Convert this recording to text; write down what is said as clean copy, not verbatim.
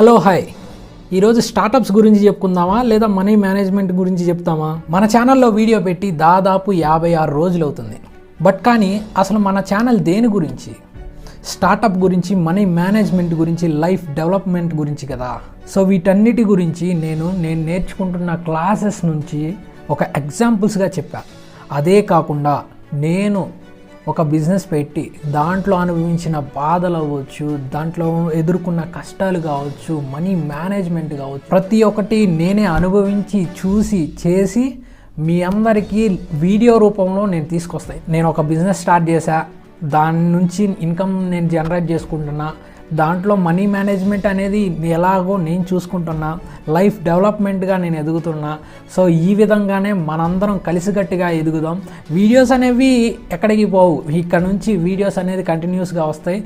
Hello hi, ఈరోజు startups గురించి చెప్పుకుందామా లేదా మనీ మేనేజ్మెంట్ గురించి చెప్తామా? మన ఛానల్లో వీడియో పెట్టి దాదాపు 56 రోజులు అవుతుంది. కానీ అసలు మన ఛానల్ దేని గురించి? స్టార్టప్ గురించి, మనీ మేనేజ్మెంట్ గురించి, లైఫ్ డెవలప్మెంట్ గురించి కదా. సో వీటన్నిటి గురించి నేను నేర్చుకుంటున్న క్లాసెస్ నుంచి ఒక ఎగ్జాంపుల్స్గా చెప్పా. అదే కాకుండా నేను ఒక బిజినెస్ పెట్టి దాంట్లో అనుభవించిన బాధలు అవ్వచ్చు, దాంట్లో ఎదుర్కొన్న కష్టాలు కావచ్చు, మనీ మేనేజ్మెంట్ కావచ్చు, ప్రతి ఒక్కటి నేనే అనుభవించి చూసి చేసి మీ అందరికీ వీడియో రూపంలో నేను తీసుకొస్తాను. నేను ఒక బిజినెస్ స్టార్ట్ చేశా, దాని నుంచి ఇన్కమ్ నేను జనరేట్ చేసుకుంటున్నా, దాంట్లో మనీ మేనేజ్మెంట్ అనేది ఎలాగో నేను చూసుకుంటున్నా, లైఫ్ డెవలప్మెంట్గా నేను ఎదుగుతున్నా. సో ఈ విధంగానే మనందరం కలిసికట్టుగా ఎదుగుదాం. వీడియోస్ అనేవి ఎక్కడికి పోవు, ఇక్కడ నుంచి వీడియోస్ అనేది కంటిన్యూస్గా వస్తాయి.